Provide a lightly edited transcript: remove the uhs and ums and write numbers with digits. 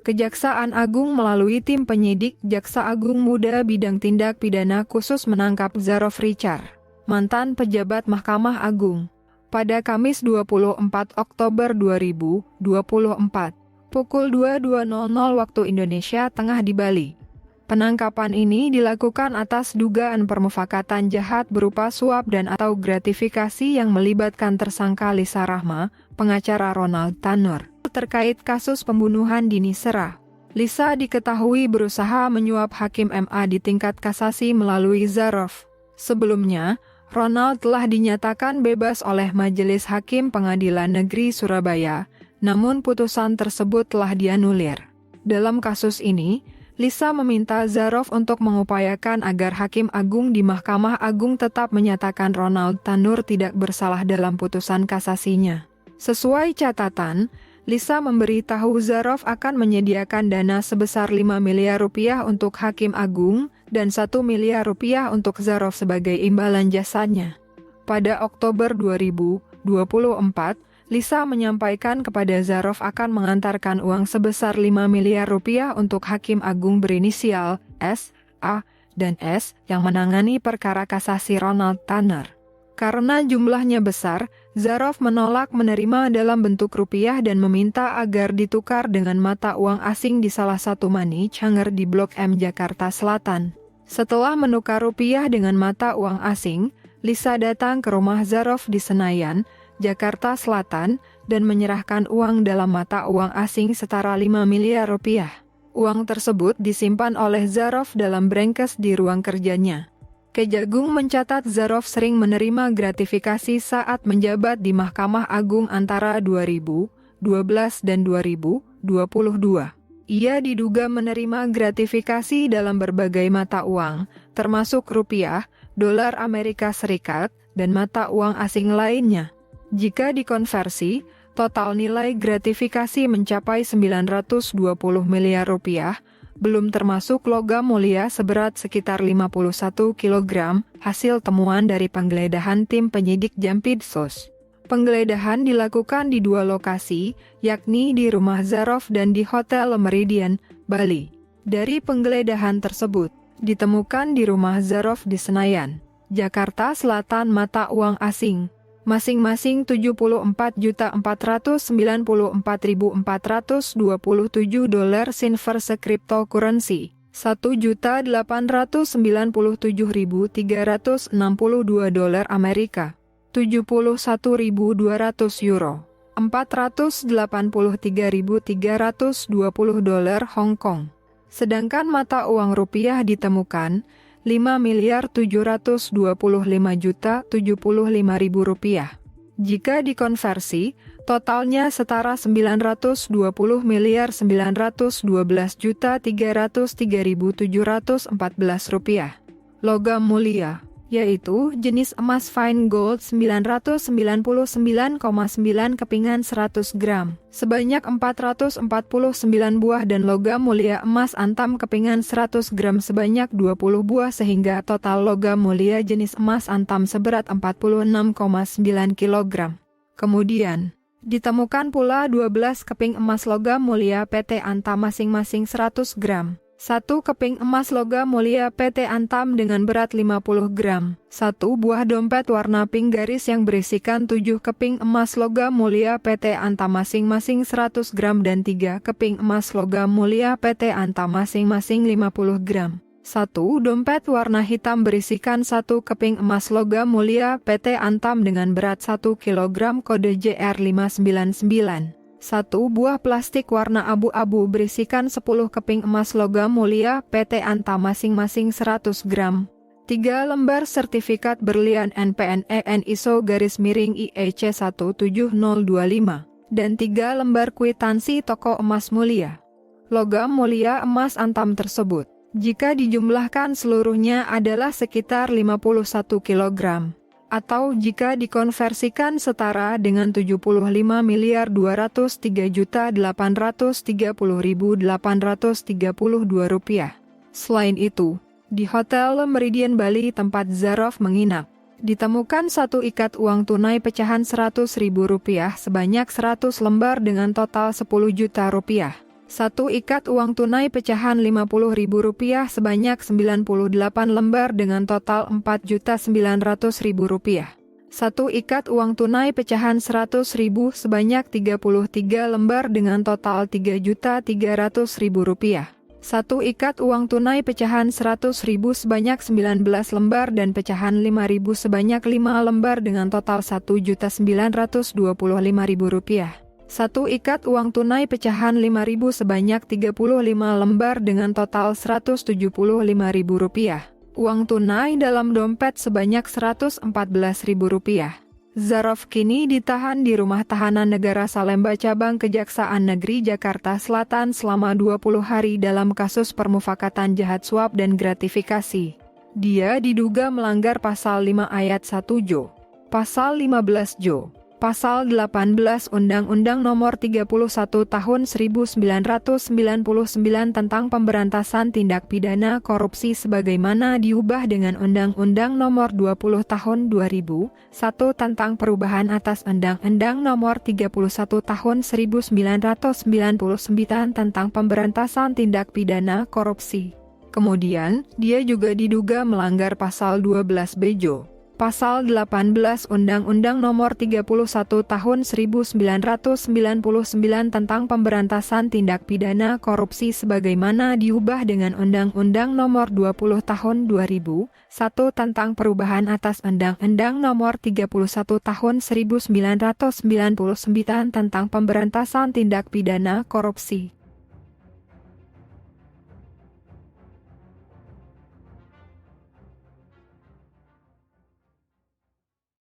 Kejaksaan Agung melalui tim penyidik Jaksa Agung Muda Bidang Tindak Pidana Khusus menangkap Zarof Richard, mantan pejabat Mahkamah Agung, pada Kamis 24 Oktober 2024, pukul 22.00 waktu Indonesia Tengah di Bali. Penangkapan ini dilakukan atas dugaan permufakatan jahat berupa suap dan atau gratifikasi yang melibatkan tersangka Lisa Rahma, pengacara Ronald Tanur, terkait kasus pembunuhan Dini Sera. Lisa diketahui berusaha menyuap Hakim MA di tingkat kasasi melalui Zarof. Sebelumnya, Ronald telah dinyatakan bebas oleh Majelis Hakim Pengadilan Negeri Surabaya, namun putusan tersebut telah dianulir. Dalam kasus ini, Lisa meminta Zarof untuk mengupayakan agar Hakim Agung di Mahkamah Agung tetap menyatakan Ronald Tanur tidak bersalah dalam putusan kasasinya. Sesuai catatan, Lisa memberitahu Zarof akan menyediakan dana sebesar 5 miliar rupiah untuk Hakim Agung dan 1 miliar rupiah untuk Zarof sebagai imbalan jasanya. Pada Oktober 2024, Lisa menyampaikan kepada Zarof akan mengantarkan uang sebesar 5 miliar rupiah untuk Hakim Agung berinisial S, A, dan S yang menangani perkara kasasi Ronald Tanur. Karena jumlahnya besar, Zarof menolak menerima dalam bentuk rupiah dan meminta agar ditukar dengan mata uang asing di salah satu money changer di Blok M Jakarta Selatan. Setelah menukar rupiah dengan mata uang asing, Lisa datang ke rumah Zarof di Senayan, Jakarta Selatan, dan menyerahkan uang dalam mata uang asing setara 5 miliar rupiah. Uang tersebut disimpan oleh Zarof dalam brengkes di ruang kerjanya. Kejagung mencatat Zarof sering menerima gratifikasi saat menjabat di Mahkamah Agung antara 2012 dan 2022. Ia diduga menerima gratifikasi dalam berbagai mata uang, termasuk rupiah, dolar Amerika Serikat, dan mata uang asing lainnya. Jika dikonversi, total nilai gratifikasi mencapai 920 miliar rupiah, belum termasuk logam mulia seberat sekitar 51 kg, hasil temuan dari penggeledahan tim penyidik Jampitsus. Penggeledahan dilakukan di 2 lokasi, yakni di rumah Zarof dan di Hotel Meridian, Bali. Dari penggeledahan tersebut, ditemukan di rumah Zarof di Senayan, Jakarta Selatan mata uang asing, masing-masing 74.494.427 dolar silver cryptocurrency, 1.897.362 dolar Amerika, 71.200 euro, 483.320 dolar Hong Kong. Sedangkan mata uang rupiah ditemukan 5.725.075.000 rupiah. Jika dikonversi, totalnya setara 920.912.303.714 rupiah. Logam mulia, yaitu jenis emas fine gold 999,9 kepingan 100 gram, sebanyak 449 buah dan logam mulia emas antam kepingan 100 gram sebanyak 20 buah sehingga total logam mulia jenis emas antam seberat 46,9 kg. Kemudian, ditemukan pula 12 keping emas logam mulia PT Antam masing-masing 100 gram. 1 keping emas logam mulia PT Antam dengan berat 50 gram, 1 buah dompet warna pink garis yang berisikan 7 keping emas logam mulia PT Antam masing-masing 100 gram dan 3 keping emas logam mulia PT Antam masing-masing 50 gram. 1 dompet warna hitam berisikan 1 keping emas logam mulia PT Antam dengan berat 1 kg kode JR599. 1 buah plastik warna abu-abu berisikan 10 keping emas logam mulia PT Antam masing-masing 100 gram. 3 lembar sertifikat berlian NPNEN ISO IEC 17025 dan 3 lembar kwitansi toko emas mulia. Logam mulia emas Antam tersebut, jika dijumlahkan seluruhnya adalah sekitar 51 kg. Atau jika dikonversikan setara dengan 75.203.830.832 rupiah. Selain itu, di Hotel Meridian Bali tempat Zarof menginap, ditemukan 1 ikat uang tunai pecahan Rp100.000 sebanyak 100 lembar dengan total Rp10 juta. 1. Ikat uang tunai pecahan Rp50.000 sebanyak 98 lembar dengan total Rp4.900.000. 1. Ikat uang tunai pecahan Rp100.000 sebanyak 33 lembar dengan total Rp3.300.000. 1. Ikat uang tunai pecahan Rp100.000 sebanyak 19 lembar dan pecahan Rp5.000 sebanyak 5 lembar dengan total Rp1.925.000. 1. Ikat uang tunai pecahan Rp5.000 sebanyak 35 lembar dengan total Rp175.000. Uang tunai dalam dompet sebanyak Rp114.000. Zarov kini ditahan di Rumah Tahanan Negara Salemba Cabang Kejaksaan Negeri Jakarta Selatan selama 20 hari dalam kasus permufakatan jahat suap dan gratifikasi. Dia diduga melanggar Pasal 5 Ayat 1 Jo, Pasal 15 Jo, Pasal 18 Undang-Undang Nomor 31 Tahun 1999 tentang Pemberantasan Tindak Pidana Korupsi sebagaimana diubah dengan Undang-Undang Nomor 20 Tahun 2001 tentang perubahan atas Undang-Undang Nomor 31 Tahun 1999 tentang Pemberantasan Tindak Pidana Korupsi. Kemudian, dia juga diduga melanggar Pasal 12B Jo, Pasal 18 Undang-Undang Nomor 31 Tahun 1999 tentang Pemberantasan Tindak Pidana Korupsi sebagaimana diubah dengan Undang-Undang Nomor 20 Tahun 2001 tentang perubahan atas Undang-Undang Nomor 31 Tahun 1999 tentang Pemberantasan Tindak Pidana Korupsi.